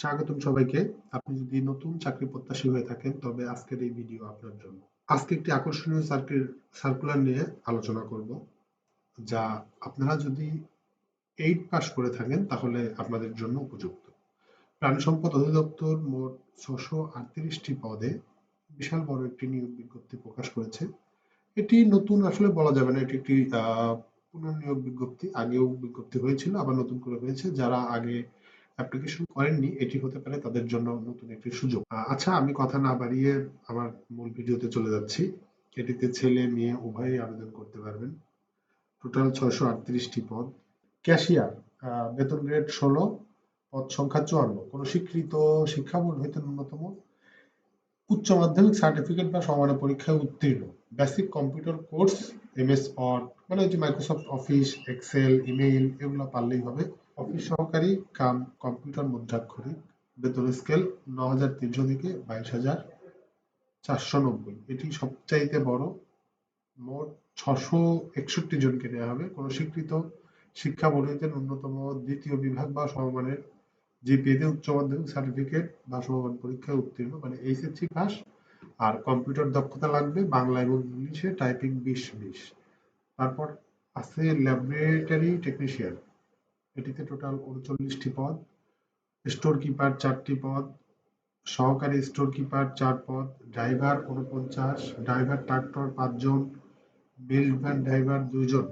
স্বাগতম সবাইকে। আপনি যদি নতুন চাকরি প্রত্যাশী হয়ে থাকেন তবে আজকের এই ভিডিও আপনার জন্য। আজকে একটি আকর্ষণীয় সার্কুলার নিয়ে আলোচনা করব, যা আপনারা যদি 8 পাস করে থাকেন তাহলে আপনাদের জন্য উপযুক্ত। প্রাণী সম্পদ অধিদপ্তর মোট 638টি পদে বিশাল বড় একটি নিয়োগ বিজ্ঞপ্তি প্রকাশ করেছে। এটি নতুন আসলে বলা যাবে না, এটি একটি পুনর্নিয়োগ বিজ্ঞপ্তি। আগেও বিজ্ঞপ্তি হয়েছিল, আবার নতুন করে হয়েছে। যারা আগে অ্যাপ্লিকেশন করেননি, এটি হতে পারে তাদের জন্য নতুন একটি সুযোগ। আচ্ছা, আমি কথা না বাড়িয়ে আমার মূল ভিডিওতে চলে যাচ্ছি। এটিতে ছেলে মেয়ে উভয়ই আবেদন করতে পারবেন। টোটাল 638টি পদ। ক্যাশিয়ার, বেতন গ্রেড 16, পদ সংখ্যা 54। কোন স্বীকৃত শিক্ষা বোর্ড হইতে ন্যূনতম উচ্চ মাধ্যমিক সার্টিফিকেট বা সমানের পরীক্ষায় উত্তীর্ণ। Basic computer course, MS Word মানে যে মাইক্রোসফট অফিস, এক্সেল, ইমেইল এগুলো পারলেই হবে। অফিস সহকারী কাম কম্পিউটার মুদ্রাক্ষরিক। বেতন স্কেল 9,300 থেকে 22,490। এটি সবচাইতে বড়। মোট 661 জনকে নেওয়া হবে। কোন স্বীকৃত শিক্ষা বোর্ড হইতে ন্যূনতম দ্বিতীয় বিভাগ বা সমমানের জিপিএতে উচ্চ মাধ্যমিক সার্টিফিকেট বা সমমান পরীক্ষায় উত্তীর্ণ মানে এইচএসসি পাস। আর কম্পিউটার দক্ষতা লাগবে, বাংলা এবং ইংলিশে টাইপিং 20-20। তারপর আছে ল্যাবরেটরি টেকনিশিয়ান। এটিতে টোটাল 39টি পদ। স্টোর কিপার 4টি পদ, সহকারী স্টোর কিপার 4 পদ, ড্রাইভার 49, ড্রাইভার ট্রাক্টর 5 জন, মিল্ক ভ্যান ড্রাইভার 2 জন,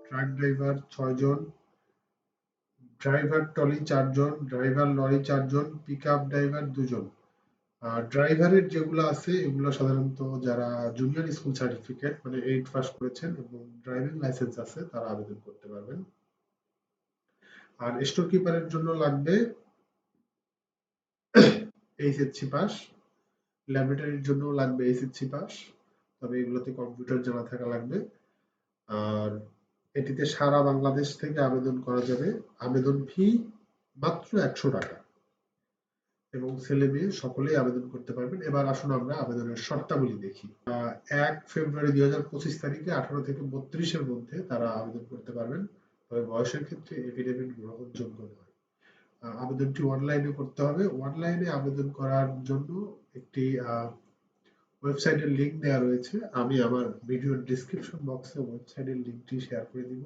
ট্রাক ড্রাইভার 6 জন, ড্রাইভার ট্রলি 4 জন, ড্রাইভার লরি 4 জন, পিকআপ ড্রাইভার 2 জন। ড্রাইভারের যেগুলো আছে এগুলো সাধারণত যারা জুনিয়র স্কুল সার্টিফিকেট মানে 8 পাস করেছেন এবং ড্রাইভিং লাইসেন্স আছে তারা আবেদন করতে পারবেন। আর স্টোর কিপারের জন্য লাগবে এইচএসসি পাস, ল্যাবরেটরির জন্য লাগবে এইচএসসি পাস, তবে এগুলোতে কম্পিউটার জানা থাকা লাগবে। আর এটিতে সারা বাংলাদেশ থেকে আবেদন করা যাবে। আবেদন ফি মাত্র 100 টাকা এবং ছেলে মেয়ে সকলেই আবেদন করতে পারবেন। এবার আসুন আমরা আবেদনের শর্তাবলী দেখি। 1 ফেব্রুয়ারি 2025 তারিখে 18 থেকে 32-এর মধ্যে তারা আবেদন করতে পারবেন, তবে বয়সের ক্ষেত্রে এফিডেভিট গ্রহণযোগ্য নয়। আবেদনটি অনলাইনে করতে হবে। অনলাইনে আবেদন করার জন্য একটি ওয়েবসাইটের লিঙ্ক দেওয়া রয়েছে। আমি আমার ভিডিওর ডেসক্রিপশন বক্সে ওয়েবসাইটের লিঙ্কটি শেয়ার করে দিব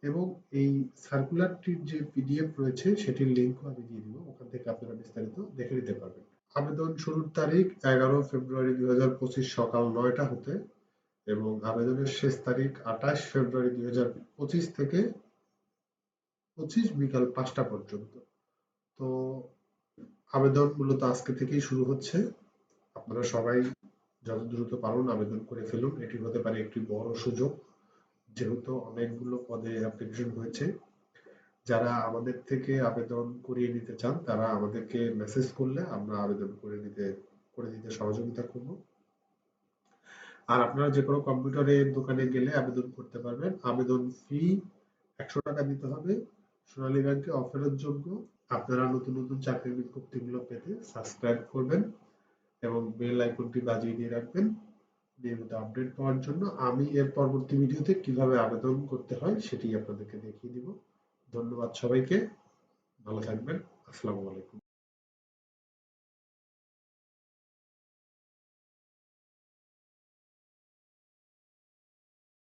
এবং এই সার্কুলারটির যে পিডিএফ রয়েছে সেটির লিঙ্কও আমি দিয়ে দিব। ওখান থেকে আপনারা বিস্তারিত দেখে নিতে পারবেন। আবেদন শুরুর তারিখ 11 ফেব্রুয়ারি 2025 সকাল 9টা হতে এবং আবেদনের শেষ তারিখ 28 ফেব্রুয়ারি 2025 থেকে 25 বিকাল 5টা পর্যন্ত। তো আবেদন মূলত আজকে থেকেই শুরু হচ্ছে। আপনারা সবাই যত দ্রুত পারুন আবেদন করে ফেলুন। এটি হতে পারে একটি বড় সুযোগ, যেহেতু অনেকগুলো পদে অ্যাপ্লিকেশন হয়েছে। যারা আমাদের থেকে আবেদন করিয়ে নিতে চান তারা আমাদেরকে মেসেজ করলে আমরা আবেদন করে দিতে সহযোগিতা করব। আর আপনারা যে কোনো কম্পিউটারের দোকানে গেলে আবেদন করতে পারবেন। আবেদন ফি 100 টাকা দিতে হবে। সোনালী ব্যাংকে অফারের যোগ্য। আপনারা নতুন নতুন চাকরির বিজ্ঞপ্তিগুলো পেতে সাবস্ক্রাইব করবেন এবং বেল আইকনটি বাজিয়ে দিয়ে রাখবেন নিয়মিত আপডেট পাওয়ার জন্য। আমি এর পরবর্তী ভিডিওতে কিভাবে আবেদন করতে হয় সেটি আপনাদেরকে দেখিয়ে দিব। ধন্যবাদ সবাইকে, ভালো থাকবেন। আসসালামু আলাইকুম।